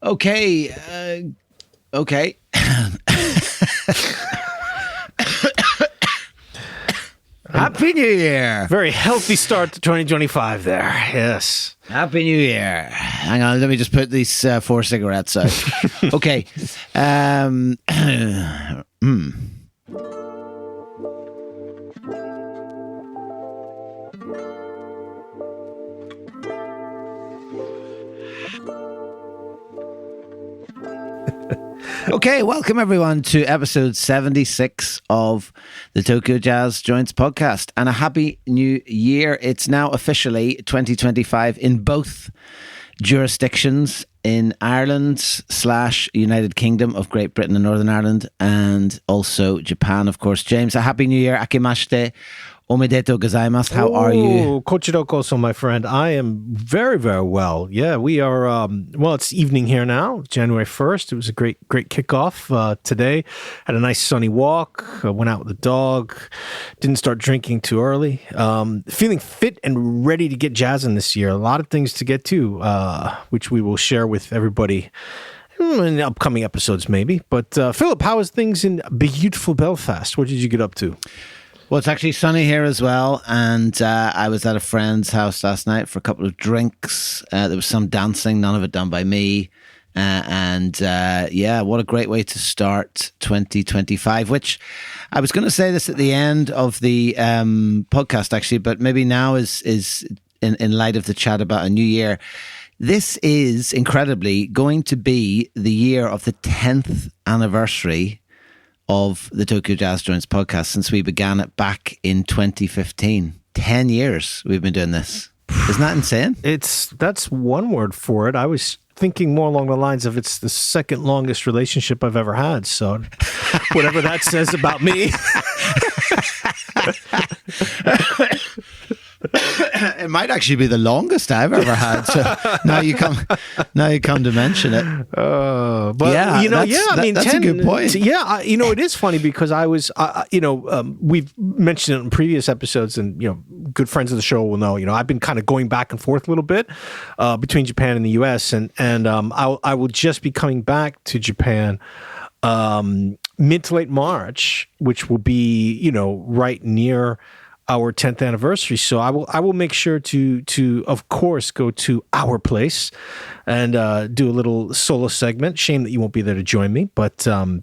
Okay. Okay. Happy New Year. Very healthy start to 2025 there. Yes. Happy New Year. Hang on, let me just put these 4 cigarettes out. Okay. Okay, welcome everyone to episode 76 of the Tokyo Jazz Joints podcast, and a happy new year. It's now officially 2025 in both jurisdictions, in Ireland / United Kingdom of Great Britain and Northern Ireland, and also Japan, of course. James, a happy new year. Akimashite omedetou gozaimasu. How are you? Kochiroko, my friend. I am very, very well. Yeah, we are, it's evening here now, January 1st. It was a great kickoff today. Had a nice sunny walk, went out with the dog, didn't start drinking too early. Feeling fit and ready to get jazzing this year. A lot of things to get to, which we will share with everybody in the upcoming episodes maybe. But Philip, how is things in beautiful Belfast? What did you get up to? Well, it's actually sunny here as well, and I was at a friend's house last night for a couple of drinks. There was some dancing, none of it done by me. What a great way to start 2025, which I was going to say this at the end of the podcast, actually, but maybe now is in light of the chat about a new year. This is incredibly going to be the year of the 10th anniversary of the Tokyo Jazz Joints podcast since we began it back in 2015. 10 years we've been doing this. Isn't that insane? That's one word for it. I was thinking more along the lines of it's the second longest relationship I've ever had. So whatever that says about me. It might actually be the longest I've ever had. So now you come to mention it. That's 10, a good point. It is funny because I was, we've mentioned it in previous episodes, and good friends of the show will know. I've been kind of going back and forth a little bit between Japan and the U.S. and I will just be coming back to Japan mid to late March, which will be right near our 10th anniversary. So I will make sure to of course go to our place and do a little solo segment. Shame that you won't be there to join me, but I'll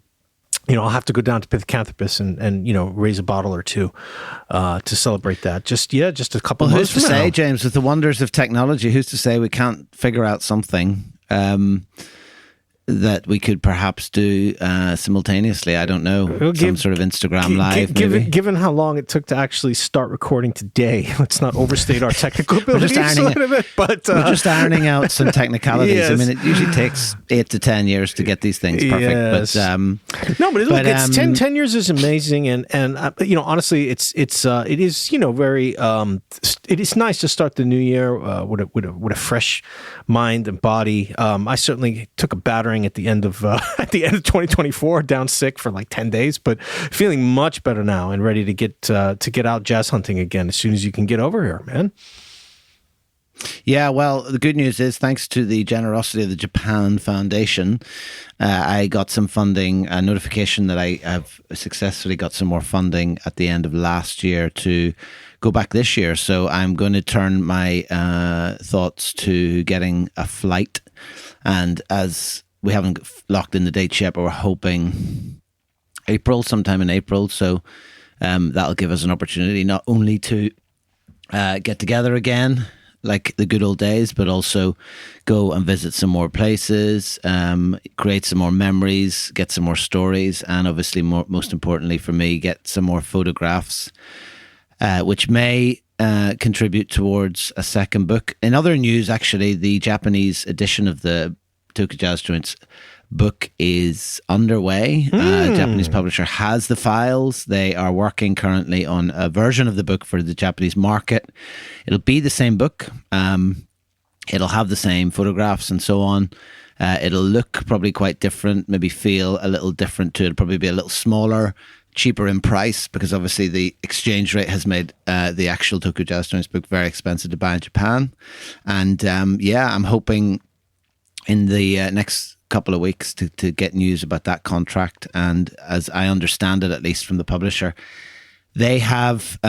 have to go down to Nkotb and raise a bottle or two to celebrate that. Just a couple of months who's to from now. say, James, with the wonders of technology, who's to say we can't figure out something that we could perhaps do simultaneously? I don't know. Some sort of Instagram live, maybe. Given how long it took to actually start recording today, let's not overstate our technical abilities a little bit. But we're just ironing out some technicalities. Yes. I mean, it usually takes 8 to 10 years to get these things perfect. Yes. But 10 years is amazing, and honestly, it is very. It is nice to start the new year with a fresh mind and body. I certainly took a battering at the end of 2024, down sick for like 10 days, but feeling much better now and ready to get out jazz hunting again as soon as you can get over here, man. Yeah, well, the good news is, thanks to the generosity of the Japan Foundation, I got some funding, a notification that I have successfully got some more funding at the end of last year to go back this year. So I'm going to turn my thoughts to getting a flight. And as we haven't locked in the dates yet, but we're hoping sometime in April. So that'll give us an opportunity not only to get together again, like the good old days, but also go and visit some more places, create some more memories, get some more stories, and obviously, most importantly for me, get some more photographs, which may contribute towards a second book. In other news, actually, the Japanese edition of the Tokyo Jazz Joints book is underway. Japanese publisher has the files. They are working currently on a version of the book for the Japanese market. It'll be the same book. It'll have the same photographs and so on. It'll look probably quite different, maybe feel a little different too. It'll probably be a little smaller, cheaper in price, because obviously the exchange rate has made the actual Tokyo Jazz Joints book very expensive to buy in Japan. And I'm hoping in the next couple of weeks to get news about that contract. And as I understand it, at least from the publisher, they have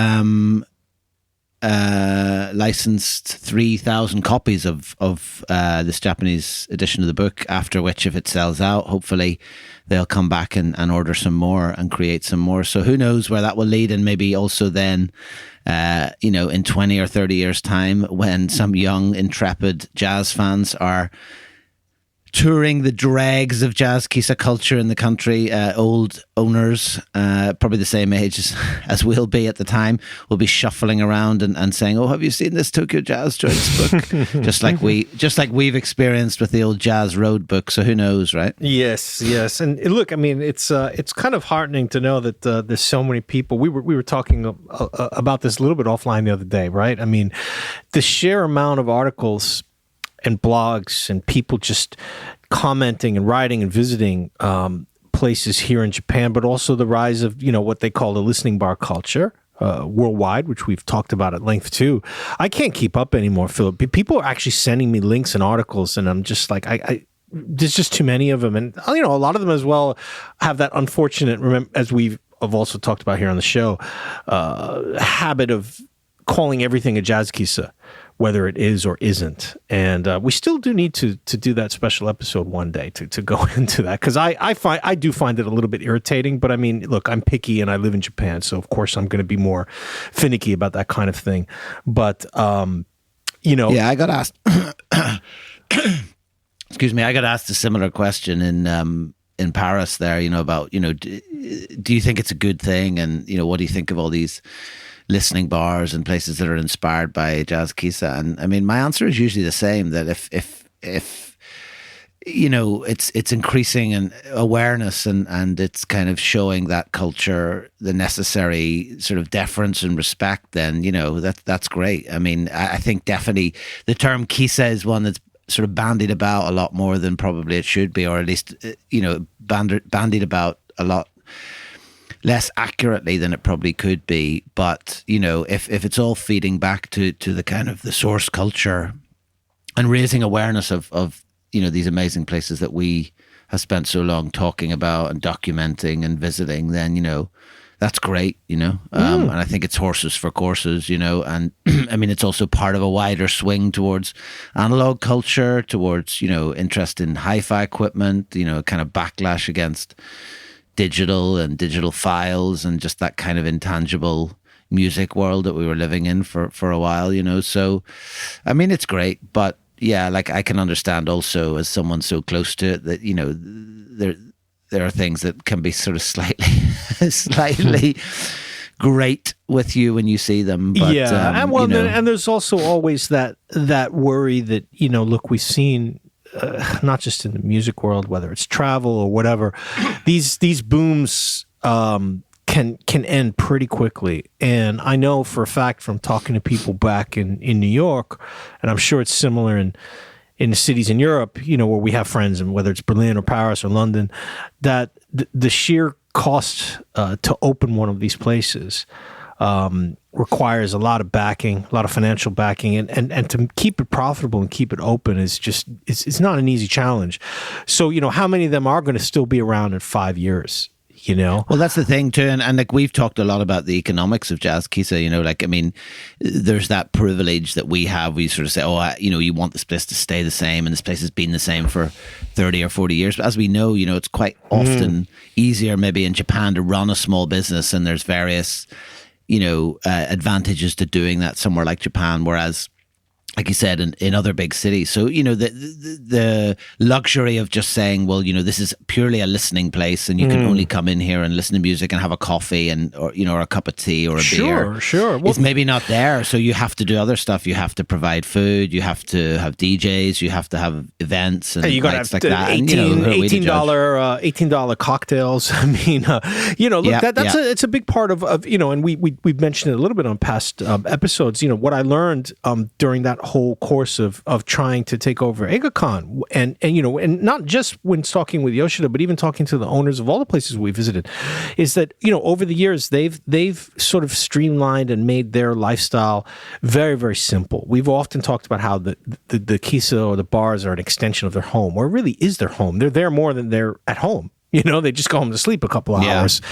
licensed 3,000 copies of this Japanese edition of the book, after which, if it sells out, hopefully they'll come back and order some more and create some more. So who knows where that will lead, and maybe also then in 20 or 30 years' time, when some young, intrepid jazz fans are touring the dregs of jazz kissa culture in the country, old owners, probably the same age as we'll be at the time, will be shuffling around and saying, "Oh, have you seen this Tokyo Jazz Joints book?" just like we've experienced with the old Jazz Road book. So who knows, right? Yes. And look, I mean, it's kind of heartening to know that there's so many people. We were talking about this a little bit offline the other day, right? I mean, the sheer amount of articles and blogs and people just commenting and writing and visiting places here in Japan, but also the rise of, what they call the listening bar culture worldwide, which we've talked about at length too. I can't keep up anymore, Philip. People are actually sending me links and articles, and I'm just like, there's just too many of them. And, a lot of them as well have that unfortunate, as we've also talked about here on the show, habit of calling everything a jazz kissa, whether it is or isn't. And we still do need to do that special episode one day to go into that, because I do find it a little bit irritating. But I mean, look, I'm picky and I live in Japan, so of course I'm going to be more finicky about that kind of thing. But yeah, I got asked. Excuse me, I got asked a similar question in Paris there. About do you think it's a good thing, and what do you think of all these listening bars and places that are inspired by jazz kissa? And I mean, my answer is usually the same, that if it's increasing an awareness and it's kind of showing that culture the necessary sort of deference and respect, then that's great. I mean, I think definitely the term kissa is one that's sort of bandied about a lot more than probably it should be, or at least bandied about a lot less accurately than it probably could be. But if it's all feeding back to the kind of the source culture and raising awareness of these amazing places that we have spent so long talking about and documenting and visiting, then that's great. And I think it's horses for courses. And I mean, it's also part of a wider swing towards analog culture, towards interest in hi-fi equipment, kind of backlash against digital files and just that kind of intangible music world that we were living in for a while, so I mean, it's great. But yeah, like, I can understand also, as someone so close to it, that there are things that can be sort of slightly great with you when you see them. But and there's also always that worry that look, we've seen not just in the music world, whether it's travel or whatever, these booms can end pretty quickly. And I know for a fact from talking to people back in New York, and I'm sure it's similar in the cities in Europe, where we have friends, and whether it's Berlin or Paris or London, that the sheer cost to open one of these places requires a lot of backing, a lot of financial backing, and to keep it profitable and keep it open is just, it's not an easy challenge. So, how many of them are going to still be around in 5 years? Well, that's the thing too, and like, we've talked a lot about the economics of jazz kissa. Like, I mean, there's that privilege that we have. We sort of say, you want this place to stay the same, and this place has been the same for 30 or 40 years. But as we know, it's quite often easier maybe in Japan to run a small business, and there's various advantages to doing that somewhere like Japan, whereas, like you said, in other big cities. So, the luxury of just saying, well, this is purely a listening place, and you can only come in here and listen to music and have a coffee or a cup of tea or a beer. Sure. Well, it's maybe not there. So you have to do other stuff. You have to provide food. You have to have DJs. You have to have events and you got to have like that. $18 cocktails. I mean, it's a big part of and we've mentioned it a little bit on past episodes. What I learned during that whole course of trying to take over Aga Khan, and not just when talking with Yoshida, but even talking to the owners of all the places we visited, is that over the years they've sort of streamlined and made their lifestyle very, very simple. We've often talked about how the kissa or the bars are an extension of their home, or it really is their home. They're there more than they're at home. They just go home to sleep a couple of hours.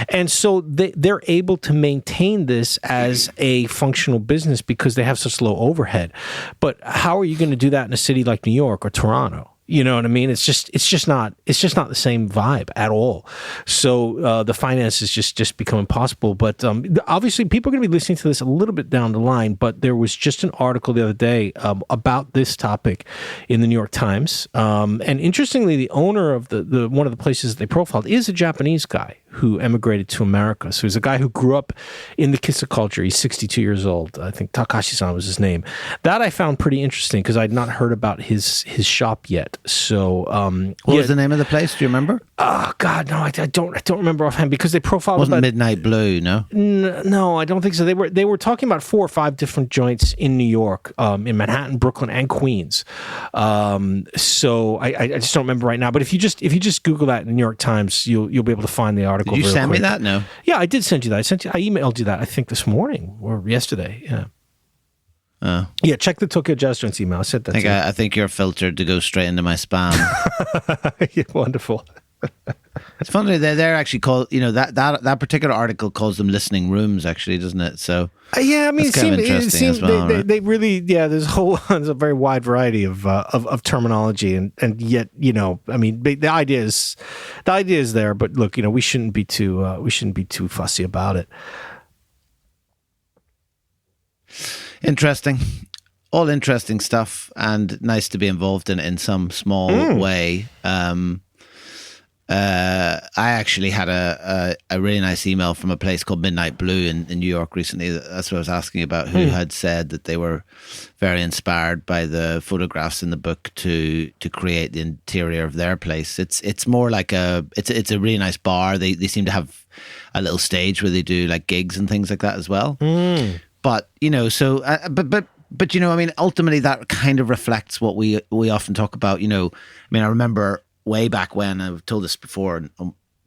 And so they're able to maintain this as a functional business because they have such low overhead. But how are you going to do that in a city like New York or Toronto? You know what I mean? It's just not the same vibe at all. So the finances just become impossible. But obviously, people are going to be listening to this a little bit down the line. But there was just an article the other day about this topic in the New York Times. And interestingly, the owner of the one of the places they profiled is a Japanese guy who emigrated to America. So he's a guy who grew up in the kissa culture. He's 62 years old. I think Takashi-san was his name. That I found pretty interesting because I'd not heard about his shop yet. So what was the name of the place? Do you remember? Oh God, no, I don't remember offhand because they profiled. Wasn't Midnight Blue? No, no, I don't think so. They were talking about 4 or 5 different joints in New York, in Manhattan, Brooklyn, and Queens. So I just don't remember right now. But if you just Google that in the New York Times, you'll be able to find the article. Did you send me that? No. Yeah, I did send you that. I emailed you that. I think this morning or yesterday. Yeah. Yeah, check the Tokyo Jazz Joints email. I said that. I think you're filtered to go straight into my spam. Yeah, wonderful. It's funny they're actually called. That particular article calls them listening rooms. Actually, doesn't it? So yeah, I mean, it seems right? they really there's a very wide variety of terminology and yet I mean the idea is there, but look, we shouldn't be too fussy about it. Interesting. All interesting stuff, and nice to be involved in it in some small way. I actually had a really nice email from a place called Midnight Blue in New York recently. That's what I was asking about, who had said that they were very inspired by the photographs in the book to create the interior of their place. It's more like it's a really nice bar. They seem to have a little stage where they do like gigs and things like that as well. But but I mean, ultimately that kind of reflects what we often talk about. I mean, I remember way back when, I've told this before in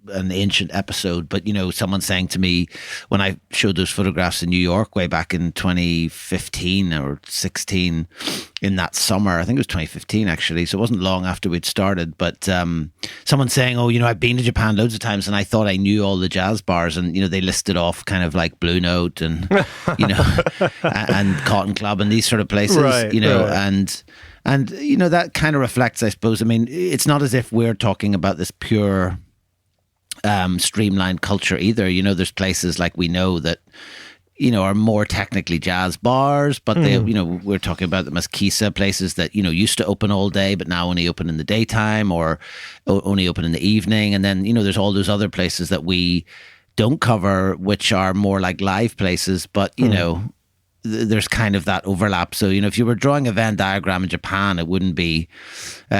an ancient episode, but someone saying to me when I showed those photographs in New York way back in 2015 or 16, in that summer, I think it was 2015 actually, so it wasn't long after we'd started, but someone saying, I've been to Japan loads of times and I thought I knew all the jazz bars, and they listed off kind of like Blue Note and and Cotton Club and these sort of places, right. And that kind of reflects, I suppose. I mean, it's not as if we're talking about this pure streamlined culture either. There's places like we know that are more technically jazz bars, but they we're talking about them as kissa places that used to open all day but now only open in the daytime or only open in the evening. And then there's all those other places that we don't cover, which are more like live places, but there's kind of that overlap. So, if you were drawing a Venn diagram in Japan, it wouldn't be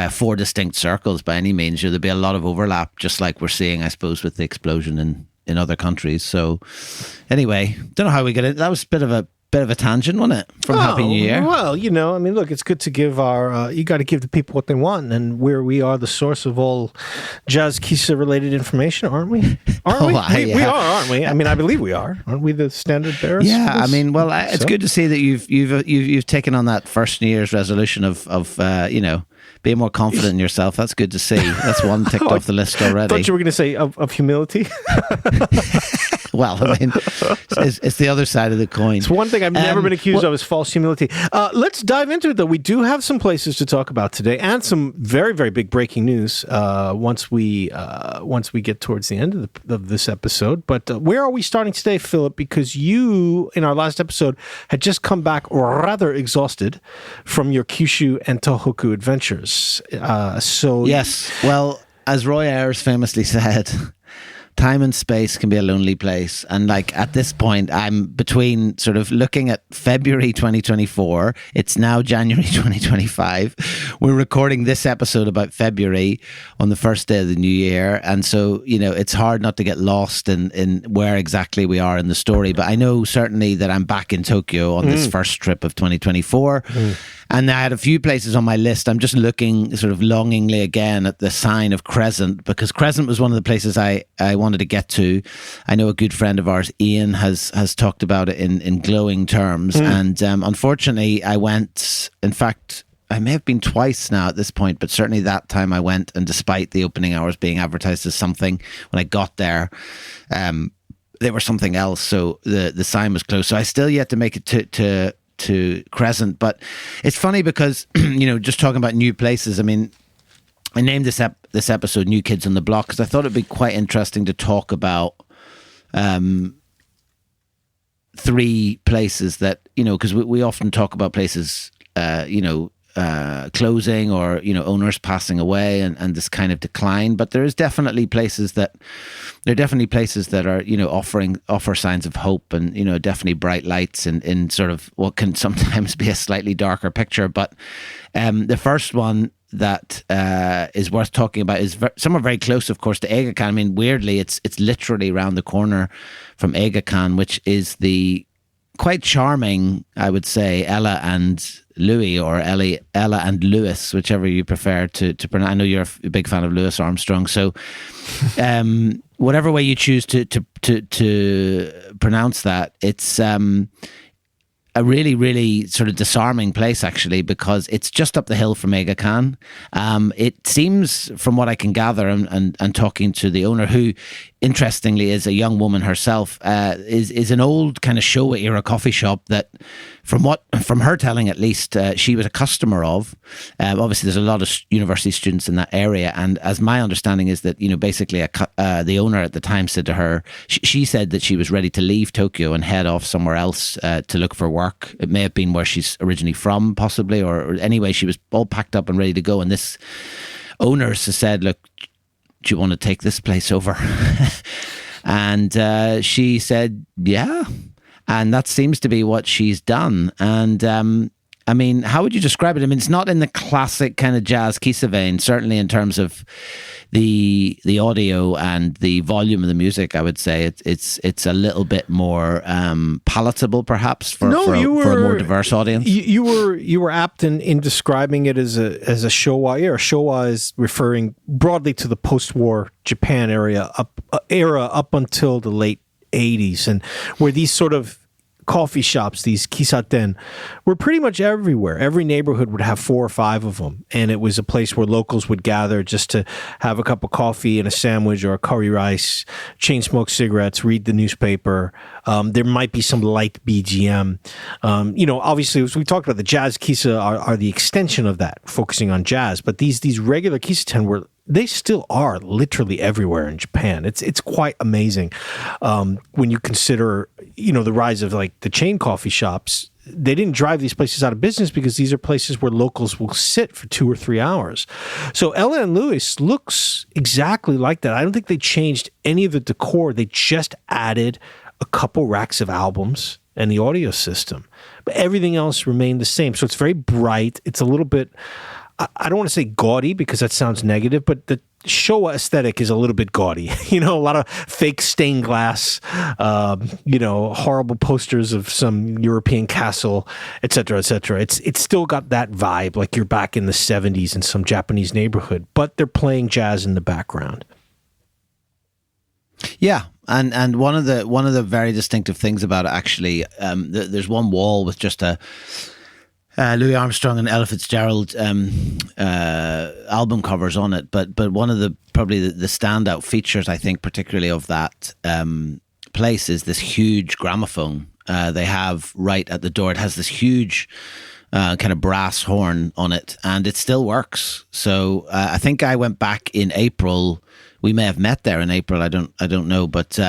4 distinct circles by any means. There'd be a lot of overlap, just like we're seeing, I suppose, with the explosion in other countries. So anyway, don't know how we get it. That was a bit of a tangent, wasn't it? From Happy New Year. Well, I mean, look, it's good to give you got to give the people what they want, and we are the source of all jazz kissa related information, aren't we? We are, aren't we? I mean, I believe we are. Aren't we the standard bearers? Yeah, I mean, well, it's good to see that you've taken on that first New Year's resolution of being more confident in yourself. That's good to see. That's one ticked off the list already. I thought you were going to say of humility. Well, I mean, it's the other side of the coin. It's one thing I've never been accused of is false humility. Let's dive into it, though. We do have some places to talk about today, and some very, very big breaking news once we get towards the end of this episode. But where are we starting today, Philip? Because you, in our last episode, had just come back rather exhausted from your Kyushu and Tohoku adventures. Yes, well, as Roy Ayers famously said, time and space can be a lonely place. And like at this point, I'm between sort of looking at February 2024. It's now January 2025. We're recording this episode about February on the first day of the new year. And so, it's hard not to get lost in where exactly we are in the story. But I know certainly that I'm back in Tokyo on this first trip of 2024. And I had a few places on my list. I'm just looking sort of longingly again at the sign of Crescent, because Crescent was one of the places I wanted to get to. I know a good friend of ours, Ian, has talked about it in glowing terms. And unfortunately, I went, in fact, I may have been twice now at this point, but certainly that time I went, and despite the opening hours being advertised as something, when I got there, they were something else. So the sign was closed. So I still yet to make it to Crescent. But it's funny because, just talking about new places, I mean, I named this episode New Kids on the Block because I thought it'd be quite interesting to talk about three places that, because we often talk about places, closing or, owners passing away and this kind of decline. But there are definitely places that are, offer signs of hope and, definitely bright lights in sort of what can sometimes be a slightly darker picture. But the first one that is worth talking about is somewhere very close, of course, to Eigakan. I mean, weirdly, it's literally around the corner from Eigakan, which is the quite charming, I would say, Ella and Louis, or Ella and Lewis, whichever you prefer to pronounce. I know you're a big fan of Louis Armstrong, so whatever way you choose to pronounce that, it's a really, really sort of disarming place, actually, because it's just up the hill from Eigakan. It seems, from what I can gather, and talking to the owner, who interestingly is a young woman herself, is an old kind of Showa era coffee shop that, from her telling at least, she was a customer of. Obviously, there's a lot of university students in that area, and as my understanding is that, basically the owner at the time said to her, she said that she was ready to leave Tokyo and head off somewhere else to look for work. It may have been where she's originally from, possibly, or anyway, she was all packed up and ready to go. And this owner said, "Look, do you want to take this place over?" And she said, "Yeah." And that seems to be what she's done. And I mean, how would you describe it? I mean, it's not in the classic kind of jazz kissa vein, certainly in terms of the audio and the volume of the music. I would say it's a little bit more palatable, perhaps, for a more diverse audience. You were apt in describing it as a Showa era. Showa is referring broadly to the post-war Japan era up until the late 80s, and where these sort of coffee shops, these kissaten, were pretty much everywhere. Every neighborhood would have 4 or 5 of them, and it was a place where locals would gather just to have a cup of coffee and a sandwich or a curry rice, chain smoke cigarettes, read the newspaper. There might be some light BGM. Obviously, as we talked about, the jazz kissa are the extension of that, focusing on jazz. But these regular kissaten they still are literally everywhere in Japan. It's quite amazing when you consider, the rise of like the chain coffee shops. They didn't drive these places out of business because these are places where locals will sit for 2 or 3 hours. So Ella and Lewis looks exactly like that. I don't think they changed any of the decor. They just added a couple racks of albums and the audio system, but everything else remained the same. So it's very bright. It's a little bit, I don't want to say gaudy because that sounds negative, but the Showa aesthetic is a little bit gaudy. A lot of fake stained glass, horrible posters of some European castle, et cetera, et cetera. It's still got that vibe, like you're back in the 70s in some Japanese neighborhood, but they're playing jazz in the background. Yeah, and one of the very distinctive things about it, actually, there's one wall with just a Louis Armstrong and Ella Fitzgerald album covers on it, but one of the probably the standout features, I think, particularly of that place, is this huge gramophone they have right at the door. It has this huge kind of brass horn on it, and it still works. So I think I went back in April. We may have met there in April. I don't know, but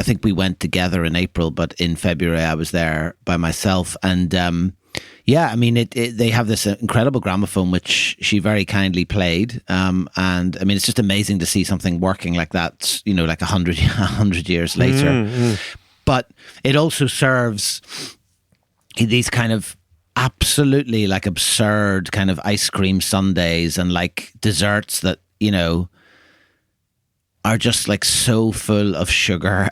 I think we went together in April, but in February I was there by myself. And Yeah, I mean, they have this incredible gramophone, which she very kindly played. And I mean, it's just amazing to see something working like that, like 100 years later. But it also serves these kind of absolutely like absurd kind of ice cream sundaes and like desserts that, are just like so full of sugar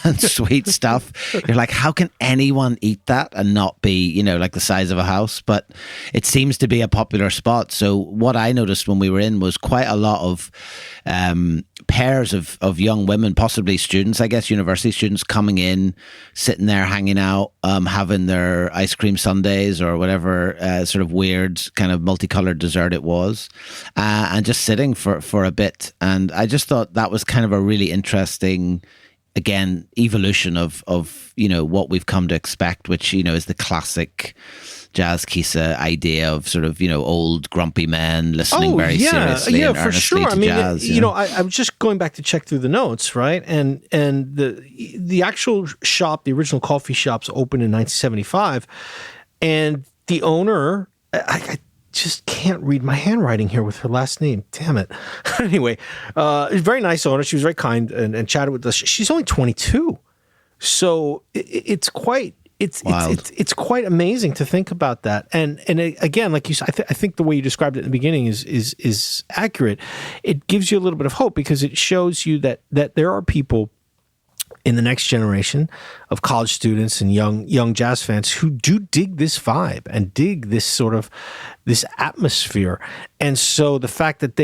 and sweet stuff. You're like, how can anyone eat that and not be, like the size of a house? But it seems to be a popular spot. So what I noticed when we were in was quite a lot of pairs of young women, possibly students, I guess, university students coming in, sitting there, hanging out, having their ice cream sundaes or whatever sort of weird kind of multicolored dessert it was, and just sitting for a bit. And I just thought that was kind of a really interesting, again, evolution of what we've come to expect, which is the classic jazz kissa idea of sort of old grumpy men listening very seriously and earnestly to jazz. I was just going back to check through the notes, right? And the actual shop, the original coffee shop's opened in 1975, and the owner, I just can't read my handwriting here with her last name. Damn it. Anyway, very nice owner. She was very kind and chatted with us. She's only 22. So it's quite quite amazing to think about that. And again, like you said, I think the way you described it in the beginning is accurate. It gives you a little bit of hope because it shows you that there are people in the next generation of college students and young jazz fans who do dig this vibe and dig this sort of this atmosphere. And so the fact that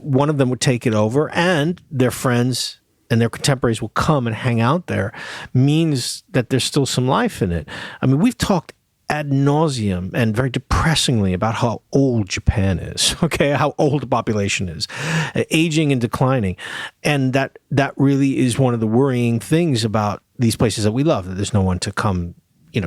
one of them would take it over and their friends and their contemporaries will come and hang out there means that there's still some life in it. I mean, we've talked ad nauseum and very depressingly about how old Japan is, okay, how old the population is, aging and declining. And that really is one of the worrying things about these places that we love, that there's no one to come,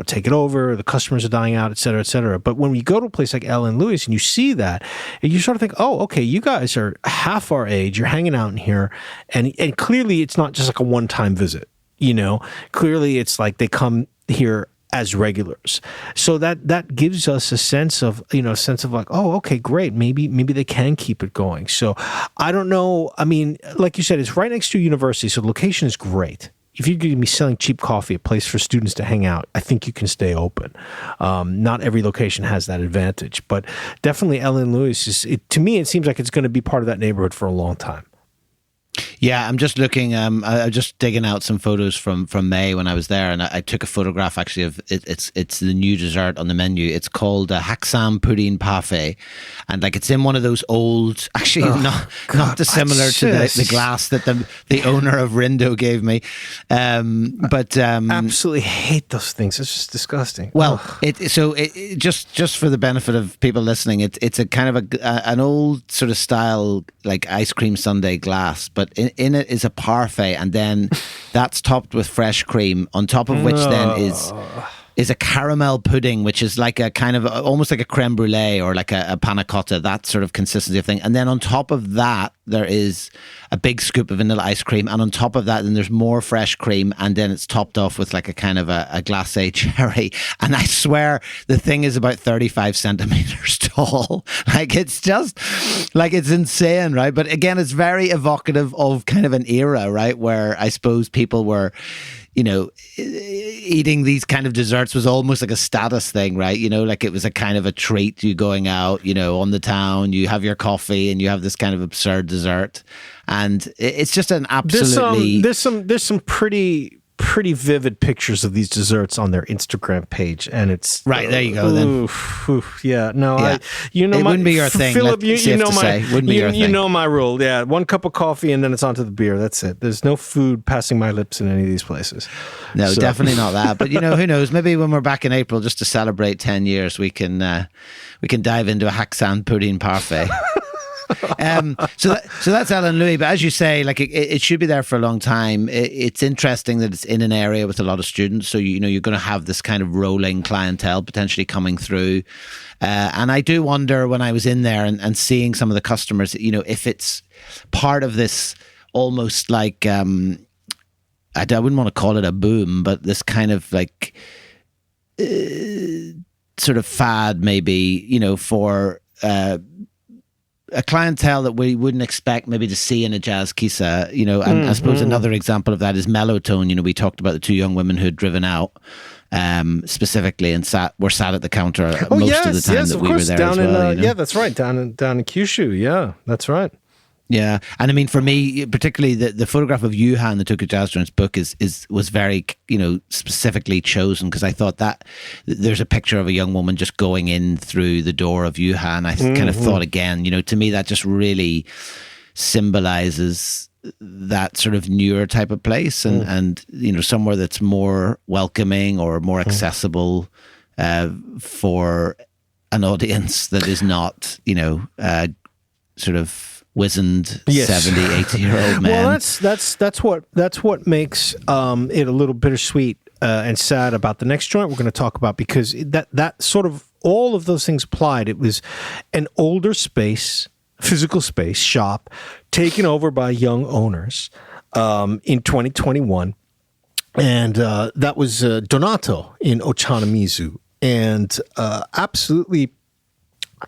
take it over, the customers are dying out, et cetera, et cetera. But when we go to a place like Ellen Lewis and you see that, and you sort of think, oh, okay, you guys are half our age, you're hanging out in here, and clearly it's not just like a one-time visit, Clearly it's like they come here as regulars. So that gives us a sense of like, oh, okay, great. Maybe they can keep it going. So I don't know. I mean, like you said, it's right next to a university. So the location is great. If you're going to be selling cheap coffee, a place for students to hang out, I think you can stay open. Not every location has that advantage, but definitely Ellen Lewis to me, it seems like it's going to be part of that neighborhood for a long time. Yeah, I'm just looking. I'm just digging out some photos from May when I was there, and I took a photograph actually of it. It's the new dessert on the menu. It's called Haksam pudding parfait, and like it's in one of those old, actually not dissimilar to the glass that the owner of Rindo gave me. But absolutely hate those things. It's just disgusting. Well, just for the benefit of people listening, it's a kind of an old sort of style like ice cream sundae glass, but in it is a parfait, and then that's topped with fresh cream, on top of which then is a caramel pudding, which is like a kind of almost like a creme brulee or like a panna cotta, that sort of consistency of thing. And then on top of that, there is a big scoop of vanilla ice cream. And on top of that, then there's more fresh cream. And then it's topped off with like a kind of a glacé cherry. And I swear the thing is about 35 centimeters tall. Like it's just like, it's insane, right? But again, it's very evocative of kind of an era, right? Where I suppose people were, eating these kind of desserts was almost like a status thing, right? Like it was a kind of a treat, you going out, on the town, you have your coffee and you have this kind of absurd dessert. And it's just an absolutely... There's some pretty vivid pictures of these desserts on their Instagram page, and it's right there. You go. Then, yeah, no, yeah. It wouldn't be your thing, Philip. You know my rule. Yeah, one cup of coffee, and then it's onto the beer. That's it. There's no food passing my lips in any of these places. No, definitely not that. But who knows? Maybe when we're back in April, just to celebrate 10 years, we can dive into a Haksan pudding parfait. So that's Ellen Louis, but as you say, like it should be there for a long time. It's interesting that it's in an area with a lot of students, so you're going to have this kind of rolling clientele potentially coming through. And I do wonder, when I was in there and seeing some of the customers, if it's part of this almost like I wouldn't want to call it a boom, but this kind of like sort of fad, maybe, for a clientele that we wouldn't expect maybe to see in a jazz kissa, and I suppose another example of that is Mellowtone. We talked about the two young women who had driven out specifically and were sat at the counter most of the time that we were there as well. Yeah, that's right. Down in Kyushu. Yeah, that's right. Yeah, and I mean, for me, particularly the photograph of Yuha in the Tokyo Jazz Joint's book was very, specifically chosen, because I thought that there's a picture of a young woman just going in through the door of Yuha, and I kind of thought again, to me that just really symbolizes that sort of newer type of place, and somewhere that's more welcoming or more accessible for an audience that is not, sort of wizened 70, 80-year-old man. Well, that's what makes it a little bittersweet and sad about the next joint we're going to talk about, because that sort of all of those things applied. It was an older space, physical space shop taken over by young owners in 2021, and that was Donato in Ochanamizu, and absolutely.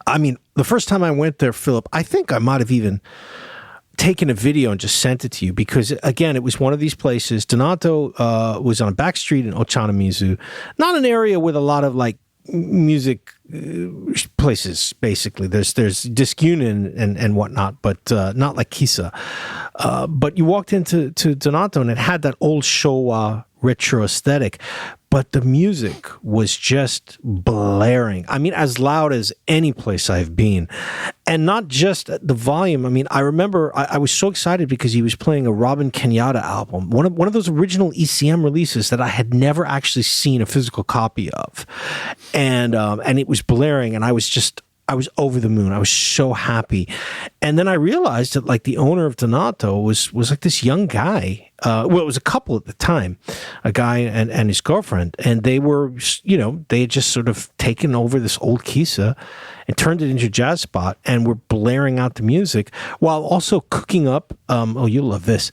I mean, the first time I went there, Philip, I think I might have even taken a video and just sent it to you, because, again, it was one of these places. Donato was on a back street in Ochanamizu, not an area with a lot of, music places, basically. There's Disc Union and whatnot, but not like Kissa. But you walked into Donato, and it had that old Showa retro aesthetic, but the music was just blaring. I mean, as loud as any place I've been. And not just the volume. I mean, I remember I was so excited because he was playing a Robin Kenyatta album, one of those original ECM releases that I had never actually seen a physical copy of. And it was blaring, and I was over the moon. I was so happy. And then I realized that the owner of Donato was like this young guy. Well, it was a couple at the time, a guy and his girlfriend. And they were, they had just sort of taken over this old kissa and turned it into a jazz spot, and were blaring out the music while also cooking up. You'll love this.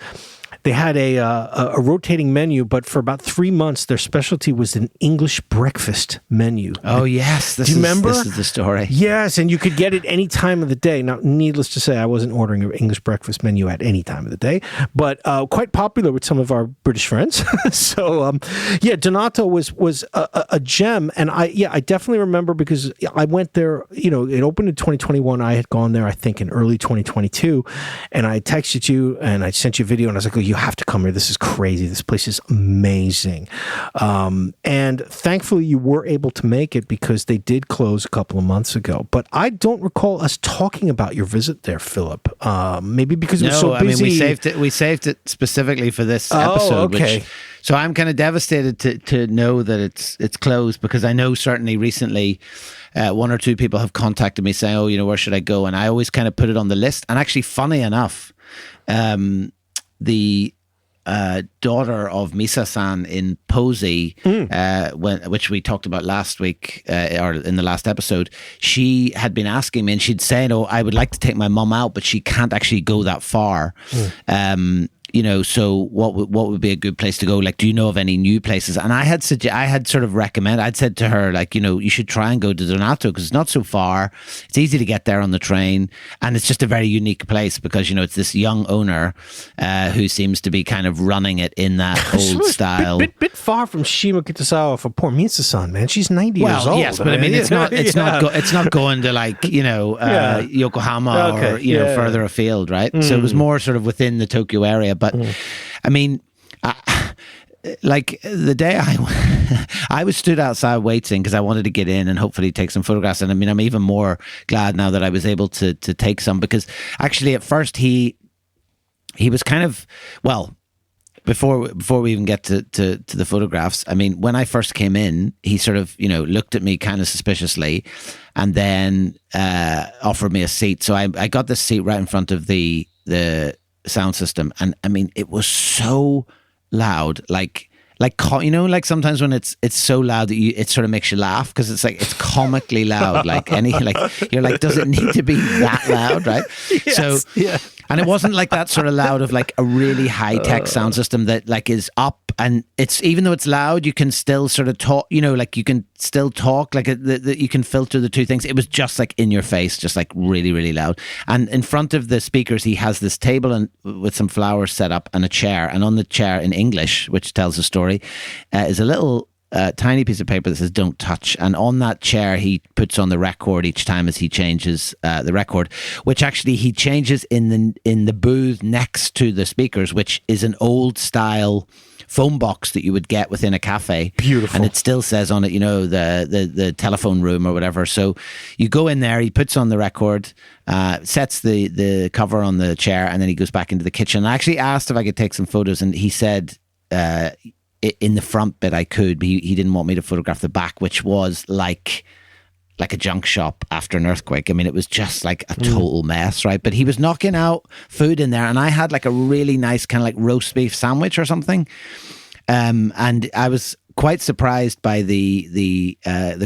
They had a rotating menu, but for about 3 months, their specialty was an English breakfast menu. Oh, yes. Do you remember? This is the story. Yes, and you could get it any time of the day. Now, needless to say, I wasn't ordering an English breakfast menu at any time of the day, but quite popular with some of our British friends. So, Donato was a gem, and I definitely remember, because I went there, it opened in 2021. I had gone there, I think, in early 2022, and I texted you, and I sent you a video, and I was like, you have to come here. This is crazy. This place is amazing. And thankfully you were able to make it, because they did close a couple of months ago. But I don't recall us talking about your visit there, Philip. Maybe because it was so busy. I mean, we saved it specifically for this episode. Okay. So I'm kind of devastated to know that it's closed, because I know certainly recently one or two people have contacted me saying, where should I go? And I always kind of put it on the list. And actually, funny enough, the daughter of Misa-san in Posey, which we talked about last week or in the last episode, she had been asking me, and she'd say, I would like to take my mum out, but she can't actually go that far. So what would be a good place to go? Do you know of any new places? And I had sort of recommended, I'd said to her, you should try and go to Donato, because it's not so far. It's easy to get there on the train, and it's just a very unique place, because, it's this young owner who seems to be kind of running it in that old style. Bit far from Shima Kitazawa for poor Misa-san, man. She's 90 years old. Yes, but I mean, it's not going to Yokohama or further afield, right? So it was more sort of within the Tokyo area. But I mean, the day I was stood outside waiting, because I wanted to get in and hopefully take some photographs. And I mean, I'm even more glad now that I was able to take some, because actually at first he was kind of, well, before we even get to the photographs, I mean, when I first came in, he sort of, looked at me kind of suspiciously, and then offered me a seat. So I got this seat right in front of the sound system, and I mean, it was so loud, like sometimes when it's so loud that it sort of makes you laugh, because it's comically loud, you're like, does it need to be that loud, right? Yes, so yeah. And it wasn't like that sort of loud of a really high-tech sound system that is up and it's, even though it's loud, you can still sort of talk, like you can still talk, like you can filter the two things. It was just like in your face, just like really, really loud. And in front of the speakers, he has this table and with some flowers set up and a chair. And on the chair in English, which tells the story, is a little tiny piece of paper that says "Don't touch," and on that chair he puts on the record each time as he changes the record, which actually he changes in the booth next to the speakers, which is an old style phone box that you would get within a cafe. Beautiful. And it still says on it, the telephone room or whatever. So you go in there, he puts on the record, sets the cover on the chair, and then he goes back into the kitchen. I actually asked if I could take some photos, and he said in the front bit I could, but he didn't want me to photograph the back, which was like a junk shop after an earthquake. I mean, it was just like a total mess, right? But he was knocking out food in there, and I had like a really nice kind of like roast beef sandwich or something, and I was quite surprised by the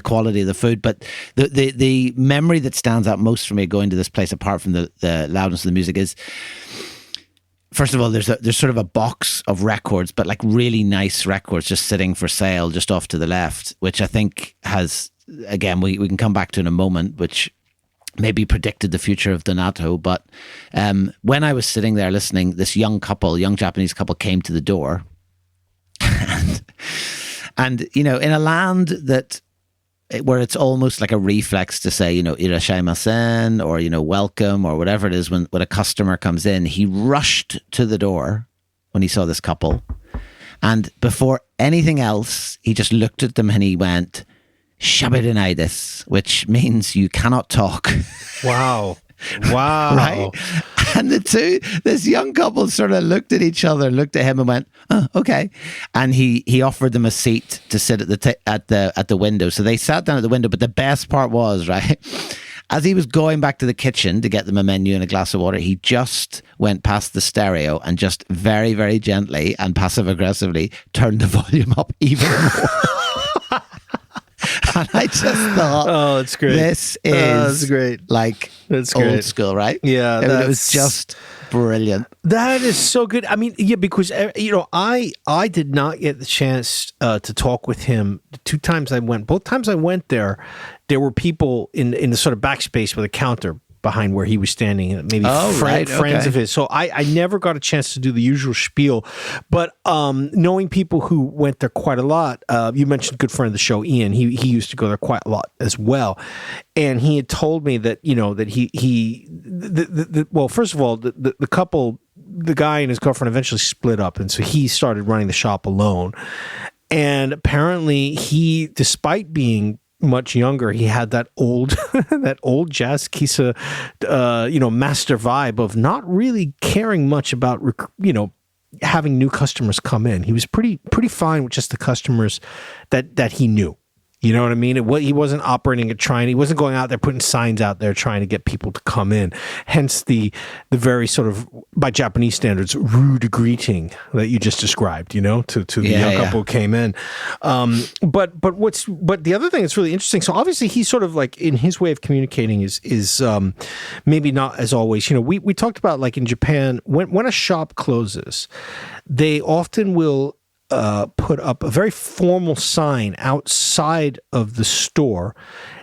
quality of the food. But the memory that stands out most for me going to this place, apart from the loudness of the music, is, first of all, there's sort of a box of records, but like really nice records just sitting for sale just off to the left, which I think has, again, we can come back to in a moment, which maybe predicted the future of Donato. But when I was sitting there listening, this young Japanese couple came to the door. and in a land where it's almost like a reflex to say, irashaimmasen, or, welcome, or whatever it is when a customer comes in, he rushed to the door when he saw this couple. And before anything else, he just looked at them and he went, "Shabirinaides," which means you cannot talk. Wow. Right? And this young couple sort of looked at each other, looked at him and went, "Oh, okay." And he offered them a seat to sit at the window. So they sat down at the window. But the best part was, right, as he was going back to the kitchen to get them a menu and a glass of water, he just went past the stereo and just very, very gently and passive aggressively turned the volume up even more. And I just thought, oh, it's great. This is that's great. Like that's old great. school, right? Yeah, it was just brilliant. That is so good. I mean, yeah, because I did not get the chance to talk with him the two times I went. Both times I went there were people in the sort of backspace with a counter behind where he was standing, maybe friends of his. So I never got a chance to do the usual spiel, but knowing people who went there quite a lot, you mentioned a good friend of the show, Ian, he used to go there quite a lot as well. And he had told me that, well, first of all, the couple, the guy and his girlfriend eventually split up. And so he started running the shop alone. And apparently he, despite being much younger, he had that old jazz kissa master vibe of not really caring much about having new customers come in. He was pretty fine with just the customers that he knew. You know what I mean? He wasn't operating he wasn't going out there putting signs out there trying to get people to come in. Hence the very sort of, by Japanese standards, rude greeting that you just described, to the young couple who came in. But the other thing that's really interesting, so obviously he's sort of like, in his way of communicating is maybe not as always, we talked about, like, in Japan, when a shop closes, they often will put up a very formal sign outside of the store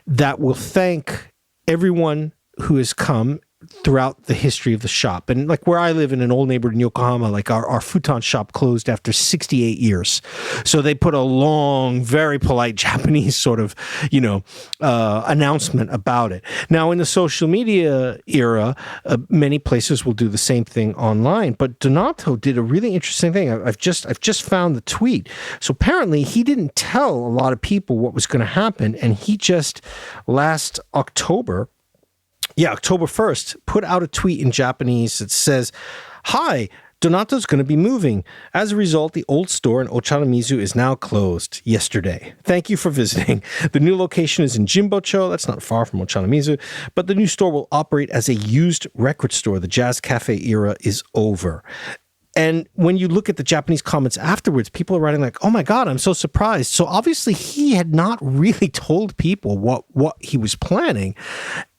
that will thank everyone who has come throughout the history of the shop. And like where I live in an old neighborhood in Yokohama, like our futon shop closed after 68 years. So they put a long, very polite Japanese sort of, announcement about it. Now in the social media era, many places will do the same thing online, but Donato did a really interesting thing. I've just found the tweet. So apparently he didn't tell a lot of people what was going to happen. And he just last October 1st, put out a tweet in Japanese that says, "Hi, Donato's going to be moving. As a result, the old store in Ochanomizu is now closed yesterday. Thank you for visiting. The new location is in Jimbocho. That's not far from Ochanomizu. But the new store will operate as a used record store. The jazz cafe era is over." And when you look at the Japanese comments afterwards, people are writing like, "Oh my God, I'm so surprised." So obviously he had not really told people what he was planning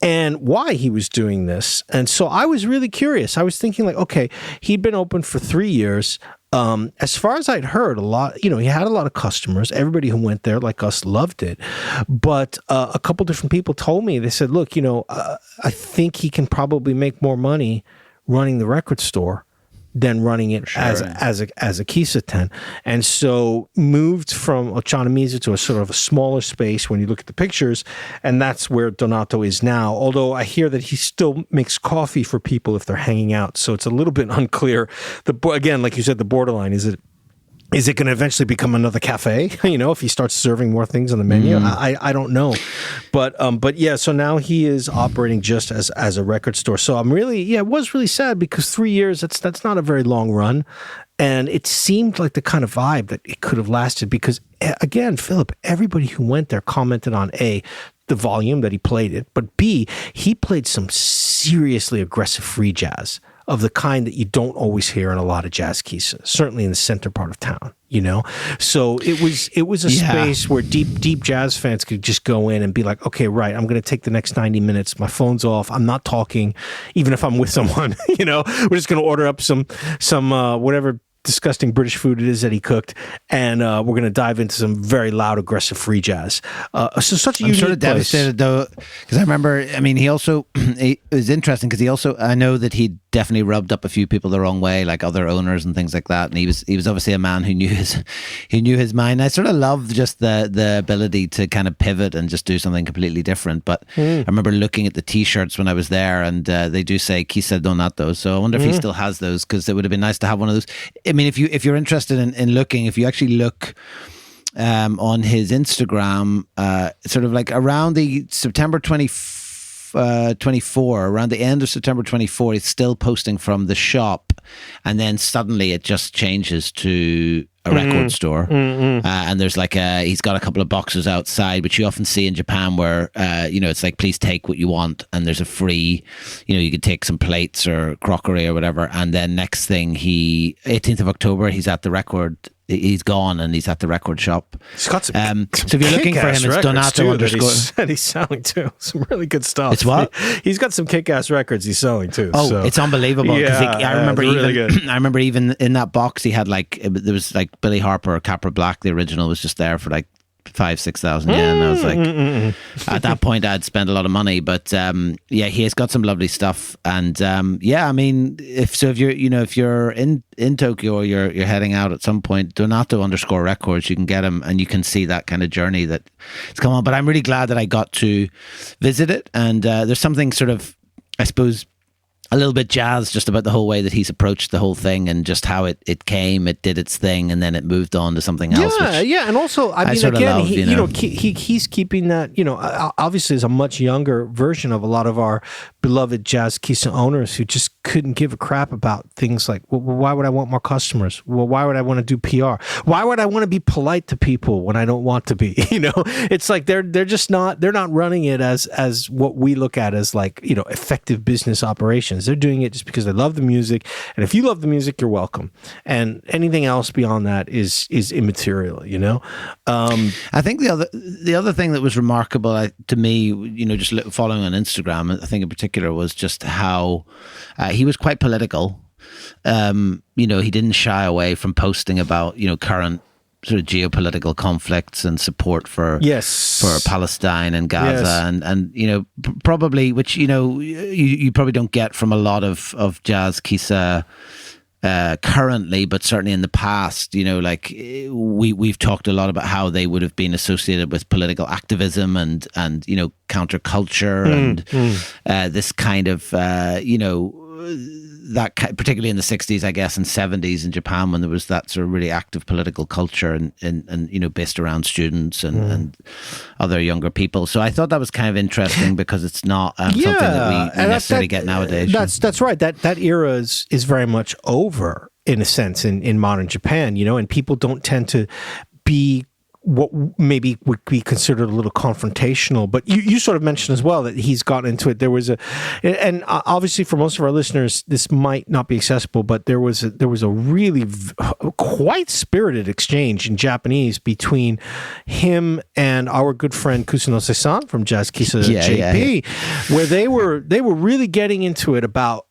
and why he was doing this. And so I was really curious. I was thinking like, okay, he'd been open for 3 years. As far as I'd heard, a lot, he had a lot of customers. Everybody who went there, like us, loved it. But a couple different people told me, they said, look, I think he can probably make more money running the record store than running it as a kissa tent. And so moved from Ochanomizu to a sort of a smaller space when you look at the pictures, and that's where Donato is now. Although I hear that he still makes coffee for people if they're hanging out, so it's a little bit unclear. Again, like you said, the borderline, is it going to eventually become another cafe? If he starts serving more things on the menu, I don't know, but yeah. So now he is operating just as a record store. So I'm really, it was really sad because 3 years, that's not a very long run, and it seemed like the kind of vibe that it could have lasted. Because again, Philip, everybody who went there commented on the volume that he played it, but B, he played some seriously aggressive free jazz of the kind that you don't always hear in a lot of jazz kissa, certainly in the center part of town, So it was a space where deep jazz fans could just go in and be like, okay, right, I'm going to take the next 90 minutes. My phone's off. I'm not talking, even if I'm with someone, we're just going to order up some whatever disgusting British food it is that he cooked, and we're going to dive into some very loud, aggressive free jazz. So such a unique place. I'm sort of devastated though, because I remember, he also, it was interesting because he also, I know that he definitely rubbed up a few people the wrong way, like other owners and things like that. And he was obviously a man who knew his mind. I sort of loved just the ability to kind of pivot and just do something completely different. But I remember looking at the T-shirts when I was there, and they do say Kissa Donato. So I wonder if he still has those, because it would have been nice to have one of those. If you're interested in looking, if you actually look on his Instagram, sort of like around the September 24, around the end of September 24, it's still posting from the shop, and then suddenly it just changes to a record store, and there's like he's got a couple of boxes outside, which you often see in Japan, where it's like, please take what you want, and there's a free, you could take some plates or crockery or whatever, and then next thing, 18th of October, he's at the record. He's gone, and he's at the record shop. He's got some so if you're looking for him, it's Donato _. He's selling too. Some really good stuff. It's what? He's got some kick-ass records he's selling too. Oh, so. It's unbelievable. Yeah, I remember really I remember even in that box he had there was like Billy Harper or Capra Black, the original, was just there for like 5,000-6,000 yen. I was like, at that point I'd spent a lot of money, but he has got some lovely stuff, and if you're in Tokyo, or you're heading out at some point, Donato _records, you can get him, and you can see that kind of journey that it's come on. But I'm really glad that I got to visit it, and there's something sort of, I suppose, a little bit jazz just about the whole way that he's approached the whole thing, and just how it did its thing, and then it moved on to something else. And also, I mean, again, he's keeping that, obviously, is a much younger version of a lot of our beloved jazz kissa owners who just couldn't give a crap about things like, well, why would I want more customers? Well, why would I want to do PR? Why would I want to be polite to people when I don't want to be? It's like they're not running it as what we look at as like, effective business operations. They're doing it just because they love the music, and if you love the music, you're welcome. And anything else beyond that is immaterial. I think the other thing that was remarkable to me, just following on Instagram, I think in particular, was just how he was quite political. He didn't shy away from posting about current sort of geopolitical conflicts and support for Palestine and Gaza, and probably, which you probably don't get from a lot of jazz kissa currently, but certainly in the past, we've talked a lot about how they would have been associated with political activism and counterculture and this kind of that particularly in the 60s, I guess, and 70s in Japan, when there was that sort of really active political culture and based around students and other younger people. So I thought that was kind of interesting, because it's not something that we necessarily get nowadays. That's right. That era is very much over, in a sense, in modern Japan, and people don't tend to be what maybe would be considered a little confrontational. But you sort of mentioned as well that he's gotten into it. There was and obviously for most of our listeners, this might not be accessible, but there was a really quite spirited exchange in Japanese between him and our good friend Kusanose-san from Jazz Kissa JP, where they were really getting into it about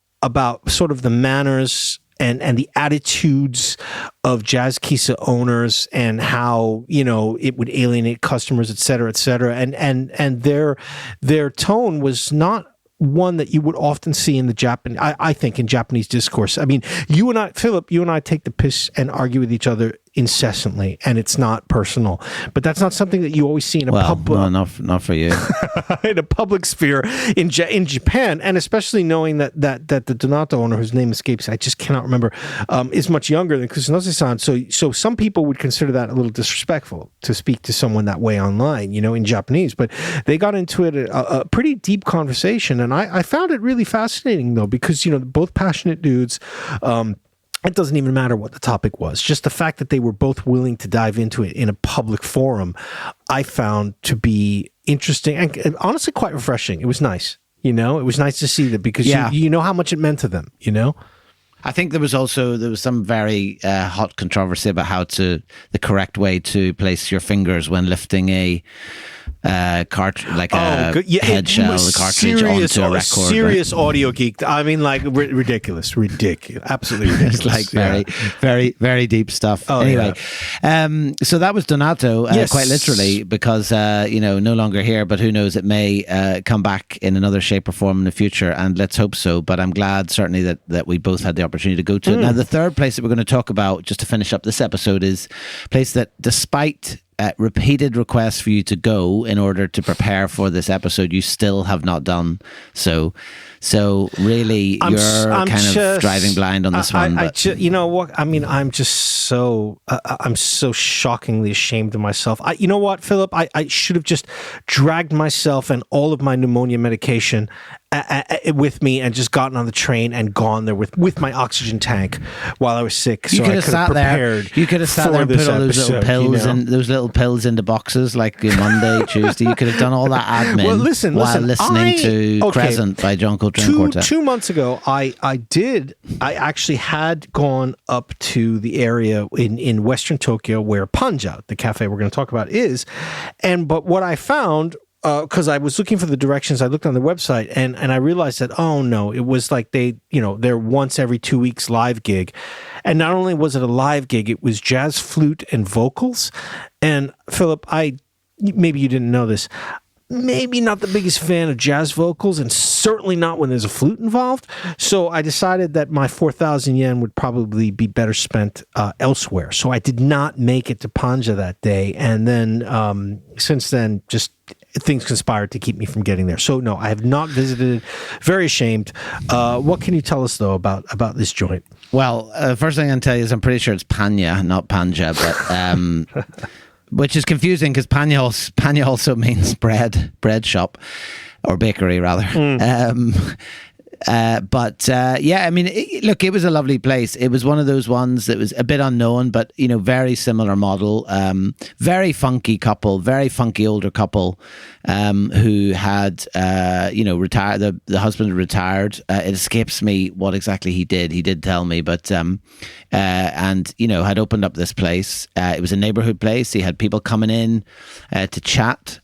sort of the manners and the attitudes of jazz kissa owners and how, you know, it would alienate customers, et cetera, et cetera. And their tone was not one that you would often see in the Japan. I think in Japanese discourse. I mean, you and I, Philip, take the piss and argue with each other incessantly, and it's not personal. But that's not something that you always see in a public. No, not for you. In a public sphere in Japan, and especially knowing that the Donato owner, whose name escapes, I just cannot remember, is much younger than Kusanose-san. So some people would consider that a little disrespectful to speak to someone that way online, you know, in Japanese. But they got into it a pretty deep conversation, and I found it really fascinating though, because, you know, both passionate dudes. It doesn't even matter what the topic was. Just the fact that they were both willing to dive into it in a public forum, I found to be interesting and honestly quite refreshing. It was nice. You know, it was nice to see that because you know how much it meant to them, you know? I think there was some very hot controversy about the correct way to place your fingers when lifting a head shell, the cartridge onto a record. Serious audio geek. I mean, like ridiculous, absolutely ridiculous. It's like very, very deep stuff. Oh, anyway, so that was Donato, quite literally, because no longer here, but who knows, it may come back in another shape or form in the future, and let's hope so. But I'm glad certainly that we both had the opportunity to go to. Now, the third place that we're going to talk about, just to finish up this episode, is a place that, despite repeated requests for you to go in order to prepare for this episode, you still have not done so. So really, you're kind of driving blind on this one. You know what? I mean, I'm just so I'm so shockingly ashamed of myself. You know what, Philip? I should have just dragged myself and all of my pneumonia medication with me and just gotten on the train and gone there with my oxygen tank while I was sick. So you could have sat there. You could have sat there and put all those little pills and those little pills into boxes like Monday, Tuesday. You could have done all that admin while listening to Crescent by John Coltrane Quartet. 2 months ago, I actually had gone up to the area in Western Tokyo where Panja, the cafe we're going to talk about, is. But what I found, because I was looking for the directions, I looked on the website and I realized that, oh no, it was like their once every 2 weeks live gig. And not only was it a live gig, it was jazz flute and vocals. And Philip, maybe you didn't know this, maybe not the biggest fan of jazz vocals, and certainly not when there's a flute involved. So I decided that my 4,000 yen would probably be better spent elsewhere. So I did not make it to Panja that day. And then since then, just things conspired to keep me from getting there. So no, I have not visited. Very ashamed. What can you tell us though about this joint? Well, first thing I can tell you is I'm pretty sure it's Panya, not Panja, but which is confusing because Panya also means bread shop or bakery rather. I mean, look, it was a lovely place. It was one of those ones that was a bit unknown, but, you know, very similar model. Very funky couple, very funky older couple who had, retired. The husband had retired. It escapes me what exactly he did. He did tell me, but, and, you know, had opened up this place. It was a neighborhood place. He had people coming in to chat.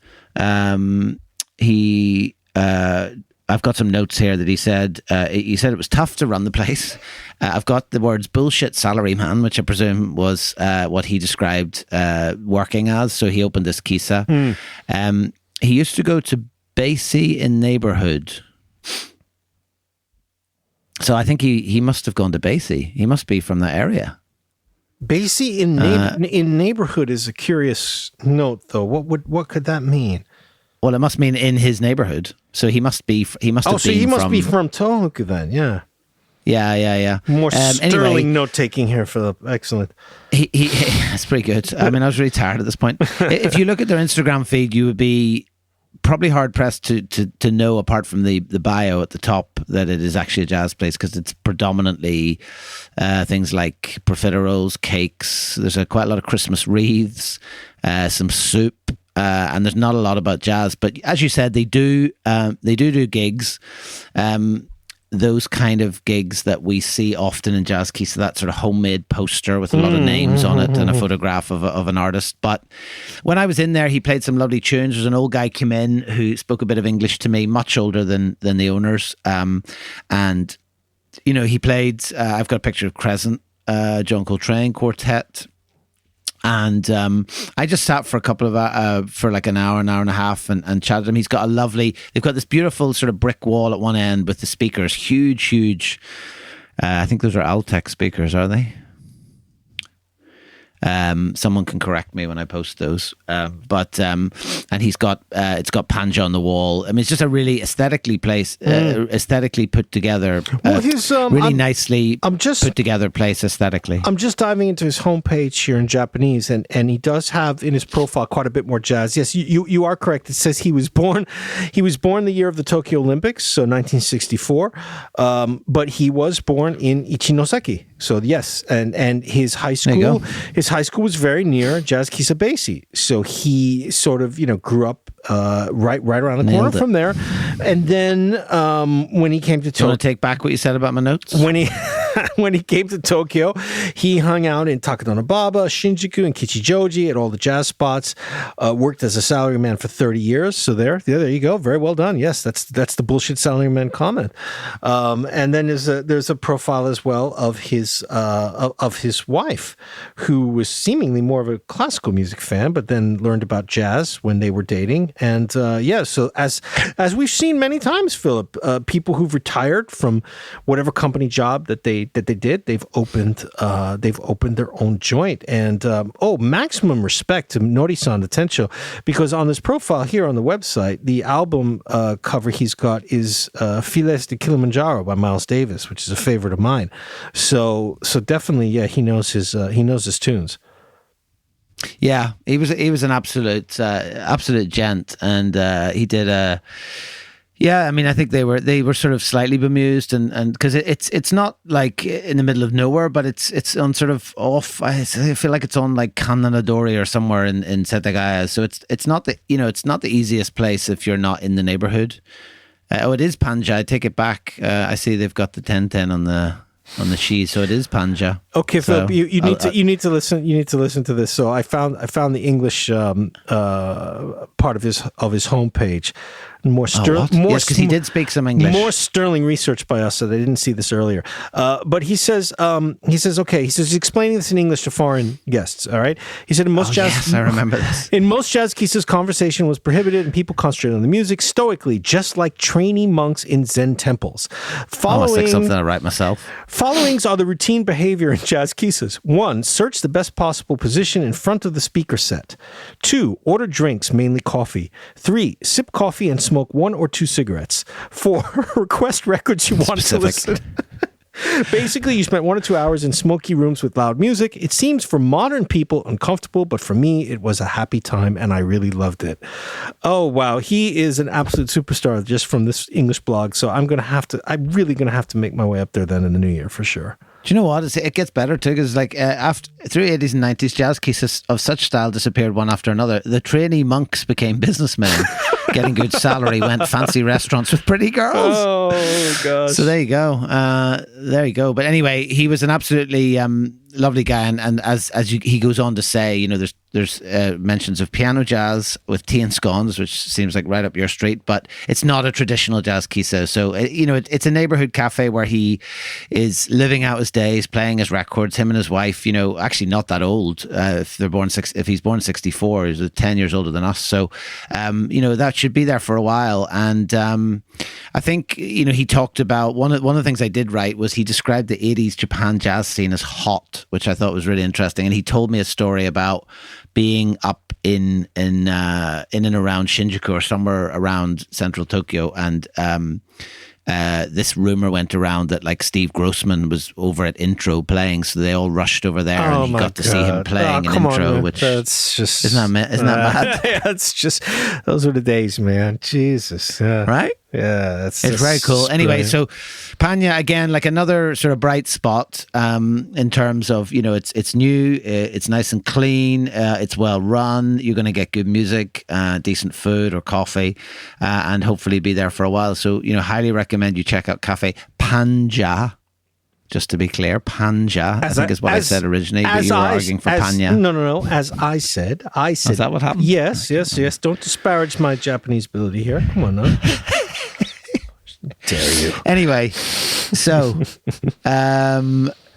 I've got some notes here that he said it was tough to run the place. I've got the words bullshit salaryman, which I presume was what he described working as. So he opened this kissa. He used to go to Basie in neighborhood. So I think he must have gone to Basie. He must be from that area. Basie in neighborhood is a curious note, though. What could that mean? Well, it must mean in his neighborhood. So he must be from Tohoku then, yeah. Yeah. More sterling note-taking here, Philip. Excellent. That's pretty good. I mean, I was really tired at this point. If you look at their Instagram feed, you would be probably hard-pressed to know, apart from the bio at the top, that it is actually a jazz place, because it's predominantly things like profiteroles, cakes. There's quite a lot of Christmas wreaths, some soup. And there's not a lot about jazz, but as you said, they do gigs, those kind of gigs that we see often in jazz kissa, that sort of homemade poster with a lot of names on it and a photograph of an artist. But when I was in there, he played some lovely tunes. There's an old guy came in who spoke a bit of English to me, much older than the owners, and he played. I've got a picture of Crescent, John Coltrane Quartet. And I just sat for a couple of for like an hour and a half and chatted to him. He's got they've got this beautiful sort of brick wall at one end with the speakers, huge. I think those are Altec speakers, are they? Someone can correct me when I post those. And he's got it's got Panja on the wall. I mean, it's just a really aesthetically put together, really nicely put together place aesthetically. I'm just diving into his homepage here in Japanese, and he does have in his profile quite a bit more jazz. Yes, you are correct. It says he was born the year of the Tokyo Olympics, so 1964. But he was born in Ichinoseki. So yes, and his high school was very near Jazz Kissa Basie. So he sort of grew up right around the corner from there. And then when he came to Tokyo, do you want to take back what you said about my notes? When he came to Tokyo, he hung out in Takadonobaba, Shinjuku, and Kichijoji at all the jazz spots. Worked as a salaryman for 30 years. So there you go. Very well done. Yes, that's the bullshit salaryman comment. And then there's a profile as well of his wife, who was seemingly more of a classical music fan, but then learned about jazz when they were dating. And so as we've seen many times, Philip, people who've retired from whatever company job that they did, they've opened their own joint. And maximum respect to Nori-san Tencho, because on this profile here on the website, the album cover he's got is Files de Kilimanjaro by Miles Davis, which is a favorite of mine. So definitely, yeah, he knows his tunes. Yeah, he was an absolute gent, and he did yeah, I mean, I think they were sort of slightly bemused, and because it's not like in the middle of nowhere, but it's on sort of off. I feel like it's on like Kananadori or somewhere in Setagaya. So it's not the easiest place if you're not in the neighborhood. It is Panja. I take it back. I see they've got the 1010 on the sheet, so it is Panja. Okay, so, Philip, you need to listen. You need to listen to this. So I found the English part of his homepage. More yes, because he did speak some English. More sterling research by us, so they didn't see this earlier. But he says, he's explaining this in English to foreign guests. All right, he said in most jazz, yes, I remember this. In most jazz kissas, conversation was prohibited, and people concentrated on the music stoically, just like trainee monks in Zen temples. I'll stick something I write myself. Followings are the routine behavior in jazz kissas. 1, search the best possible position in front of the speaker set. 2, order drinks, mainly coffee. 3, sip coffee and smoke 1 or 2 cigarettes. 4, request records you want to listen. Basically, you spent 1 or 2 hours in smoky rooms with loud music. It seems for modern people uncomfortable, but for me, it was a happy time, and I really loved it. Oh, wow. He is an absolute superstar just from this English blog. So I'm really going to have to make my way up there then in the new year for sure. Do you know what? It gets better too, because like through the 80s and 90s, jazz kissas of such style disappeared one after another. The trainee monks became businessmen, getting good salary, went fancy restaurants with pretty girls. Oh gosh! So there you go. But anyway, he was an absolutely lovely guy, and he goes on to say, there's mentions of piano jazz with tea and scones, which seems like right up your street, but it's not a traditional jazz kissa. So it's a neighborhood cafe where he is living out his days, playing his records. Him and his wife, actually not that old. If he's born 64, he's 10 years older than us. So that should be there for a while. And I think he talked about one of the things I did write was he described the 80s Japan jazz scene as hot, which I thought was really interesting. And he told me a story about being up in and around Shinjuku or somewhere around central Tokyo, and this rumor went around that like Steve Grossman was over at Intro playing, so they all rushed over there, and he got to see him playing an Intro, which that's just isn't that mad? Yeah, it's just those were the days, man. Jesus, yeah. Right? Yeah, it's very cool. Anyway, so Panya again, like another sort of bright spot in terms of it's new, it's nice and clean, it's well run. You're going to get good music, decent food or coffee, and hopefully be there for a while. So highly recommend you check out Cafe Panja. Just to be clear, Panja, I think is what I said originally, but you were arguing for Panya. No. As I said. Is that what happened? Yes. Don't disparage my Japanese ability here. Come on now. Dare you. Anyway, So,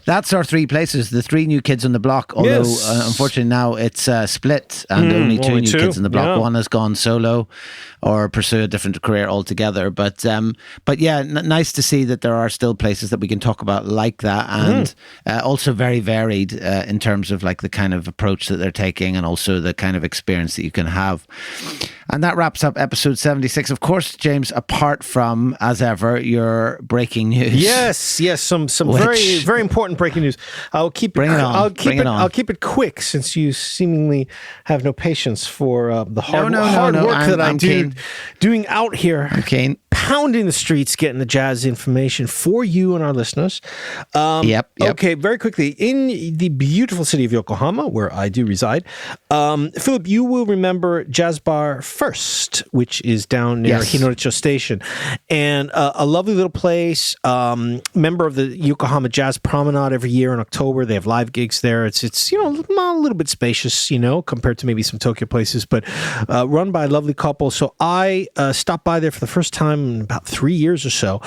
that's our three places, the three new kids on the block. Although, unfortunately, now it's split and only two new kids on the block. Yeah. One has gone solo or pursue a different career altogether. But yeah, nice to see that there are still places that we can talk about like that, and also very varied in terms of like the kind of approach that they're taking, and also the kind of experience that you can have. And that wraps up episode 76. Of course, James, apart from, as ever, your breaking news. Yes, some very, very important breaking news. I'll keep I'll keep it quick, since you seemingly have no patience for the hard work that I'm doing out here. Okay. Pounding the streets, getting the jazz information for you and our listeners. Yep. Okay, very quickly. In the beautiful city of Yokohama, where I do reside, Philip, you will remember Jazz Bar First, which is down near Hinoricho Station. And a lovely little place. Member of the Yokohama Jazz Promenade every year in October. They have live gigs there. It's a little bit spacious, compared to maybe some Tokyo places, but run by a lovely couple. So I stopped by there for the first time in about 3 years or so.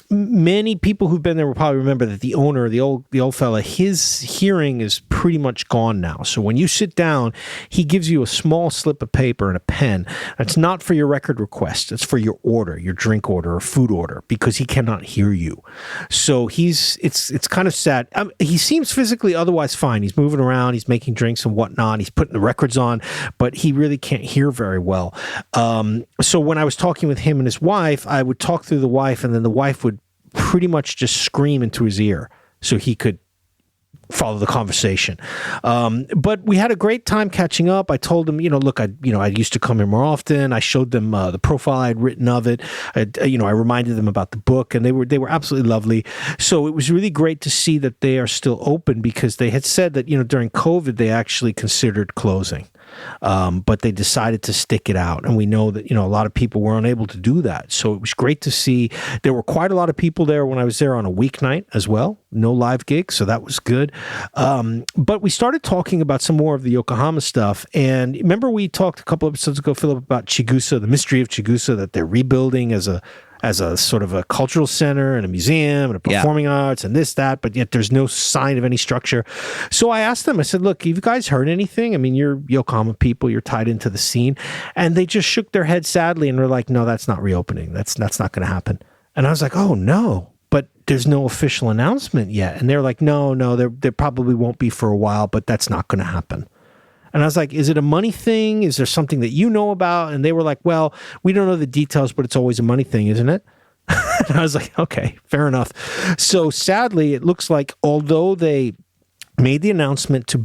Many people who've been there will probably remember that the owner, the old fella, his hearing is pretty much gone now. So when you sit down, he gives you a small slip of paper and a pen. It's not for your record request. It's for your order, your drink order or food order, because he cannot hear you. So it's kind of sad. He seems physically otherwise fine. He's moving around, he's making drinks and whatnot. He's putting the records on, but he really can't hear very well. So when I was talking with him and his wife, I would talk through the wife, and then the wife would pretty much just scream into his ear so he could follow the conversation. But we had a great time catching up. I told him, look, I used to come here more often. I showed them the profile I'd written of it. I reminded them about the book, and they were absolutely lovely. So it was really great to see that they are still open, because they had said that, during COVID, they actually considered closing. But they decided to stick it out. And we know that, a lot of people were unable to do that. So it was great to see. There were quite a lot of people there when I was there on a weeknight as well. No live gigs, so that was good. But we started talking about some more of the Yokohama stuff. And remember we talked a couple episodes ago, Philip, about Chigusa, the mystery of Chigusa, that they're rebuilding as a sort of a cultural center and a museum and a performing arts and this, that, but yet there's no sign of any structure. So I asked them, I said, look, have you guys heard anything? I mean, you're Yokohama people, you're tied into the scene. And they just shook their head sadly and were like, no, that's not reopening. That's not going to happen. And I was like, oh, no, but there's no official announcement yet. And they're like, no, there probably won't be for a while, but that's not going to happen. And I was like, is it a money thing? Is there something that you know about? And they were like, well, we don't know the details, but it's always a money thing, isn't it? And I was like, okay, fair enough. So sadly, it looks like although they made the announcement to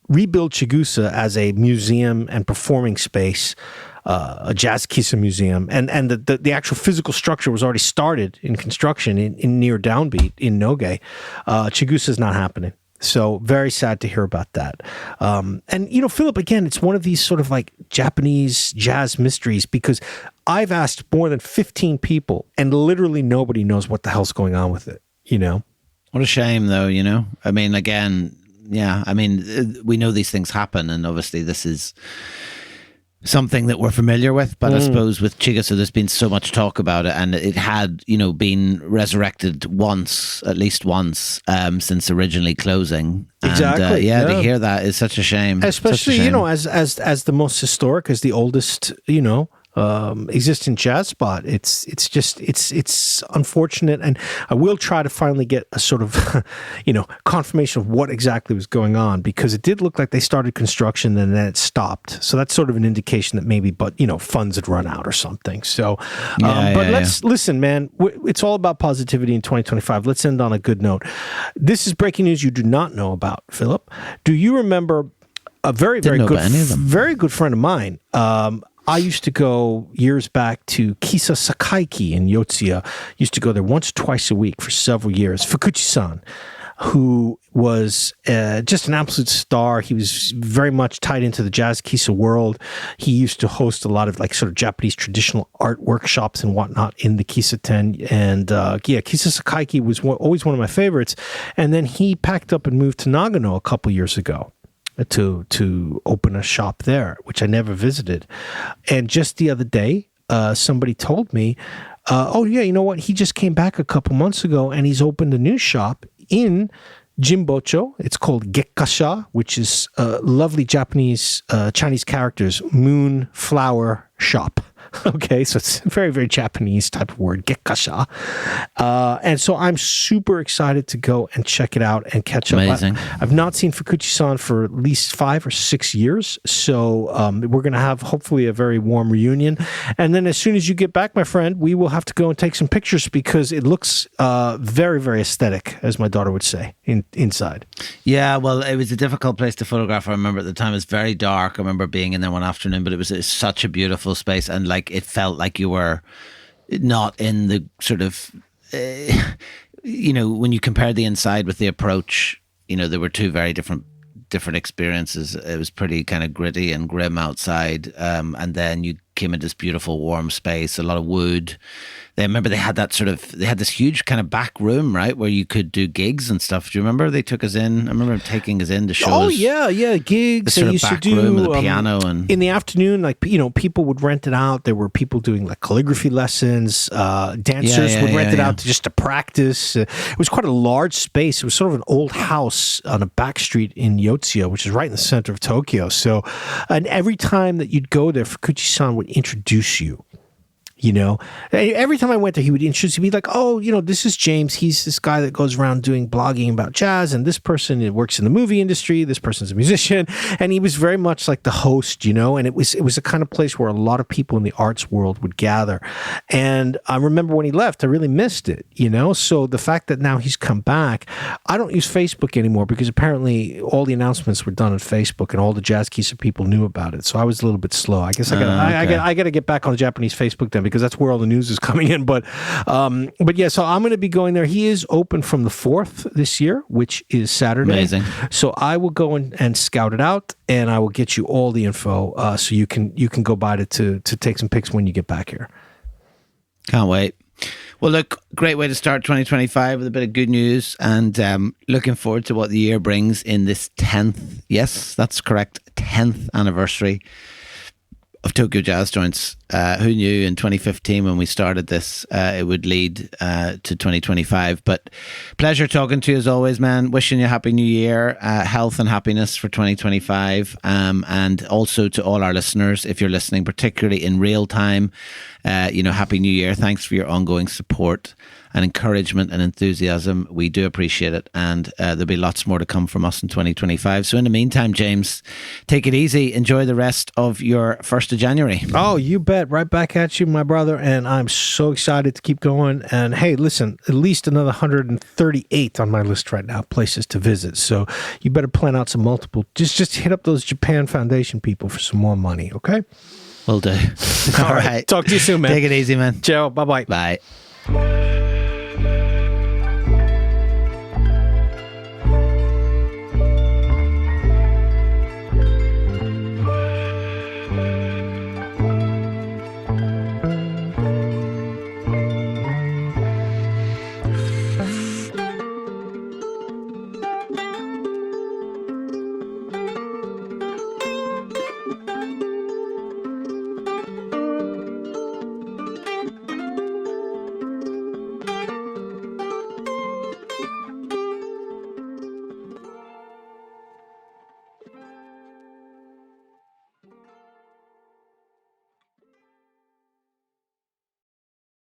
rebuild Chigusa as a museum and performing space, a jazz kissa museum, and the actual physical structure was already started in construction in near Downbeat in Noge, Chigusa is not happening. So very sad to hear about that. And, Philip, again, it's one of these sort of like Japanese jazz mysteries, because I've asked more than 15 people and literally nobody knows what the hell's going on with it, What a shame, though, I mean, again, we know these things happen, and obviously this is something that we're familiar with, but I suppose with Chigusa there's been so much talk about it, and it had been resurrected at least once since originally closing. Exactly. And, to hear that is such a shame, especially as the most historic, as the oldest existing jazz spot. It's unfortunate, and I will try to finally get a sort of confirmation of what exactly was going on, because it did look like they started construction and then it stopped. So that's sort of an indication that maybe funds had run out or something. So listen, man, it's all about positivity in 2025. Let's end on a good note. This is breaking news you do not know about, Philip. Do you remember a very good friend of mine? I used to go years back to Kissa Sakaiki in Yotsuya. Used to go there once or twice a week for several years. Fukuchi-san, who was just an absolute star. He was very much tied into the jazz kissa world. He used to host a lot of sort of Japanese traditional art workshops and whatnot in the Kissa-ten. And Kissa Sakaiki was always one of my favorites. And then he packed up and moved to Nagano a couple years ago to open a shop there, which I never visited. And just the other day, somebody told me oh yeah, you know what? He just came back a couple months ago and he's opened a new shop in Jimbocho. It's called Gekkasha, which is lovely Japanese Chinese characters, moon flower shop. Okay, so it's a very, very Japanese type of word, Gekkasha. And so I'm super excited to go and check it out and catch up. Amazing. I've not seen Fukuchi-san for at least 5 or 6 years, so we're going to have hopefully a very warm reunion. And then as soon as you get back, my friend, we will have to go and take some pictures because it looks very, very aesthetic, as my daughter would say, inside. Yeah, well, it was a difficult place to photograph. I remember at the time it was very dark. I remember being in there one afternoon, but it was such a beautiful space, and like it felt like you were not in the sort of, when you compared the inside with the approach, there were two very different experiences. It was pretty kind of gritty and grim outside, and then you came into this beautiful warm space, a lot of wood. I remember they had this huge kind of back room, right, where you could do gigs and stuff. Do you remember they took us in? I remember taking us in to show us. Oh yeah, gigs. The sort of back room with the piano, and in the afternoon, like people would rent it out. There were people doing like calligraphy lessons. Dancers would rent it out just to practice. It was quite a large space. It was sort of an old house on a back street in Yotsuya, which is right in the center of Tokyo. So, and every time that you'd go there, Fukuchi-san would introduce you. Every time I went there, he would introduce me like, oh, this is James. He's this guy that goes around doing blogging about jazz. And this person works in the movie industry. This person's a musician. And he was very much like the host, and it was a kind of place where a lot of people in the arts world would gather. And I remember when he left, I really missed it, So the fact that now he's come back, I don't use Facebook anymore because apparently all the announcements were done on Facebook and all the Jazz Kissa people knew about it. So I was a little bit slow. I guess I got to get back on the Japanese Facebook then because that's where all the news is coming in. But yeah, so I'm going to be going there. He is open from the 4th this year, which is Saturday. Amazing. So I will go and scout it out, and I will get you all the info so you can go by to take some pics when you get back here. Can't wait. Well, look, great way to start 2025 with a bit of good news, and looking forward to what the year brings in this 10th, yes, that's correct, 10th anniversary of Tokyo Jazz Joints. Who knew in 2015 when we started this, it would lead to 2025. But pleasure talking to you as always, man. Wishing you a happy new year, health and happiness for 2025. And also to all our listeners, if you're listening, particularly in real time, happy new year. Thanks for your ongoing support and encouragement and enthusiasm. We do appreciate it. And there'll be lots more to come from us in 2025. So in the meantime, James, take it easy. Enjoy the rest of your 1st of January. Oh, you bet. Right back at you, my brother. And I'm so excited to keep going. And hey, listen, at least another 138 on my list right now, places to visit. So you better plan out some multiple. Just hit up those Japan Foundation people for some more money, okay? Will do. All right. Talk to you soon, man. Take it easy, man. Ciao. Bye-bye. Bye.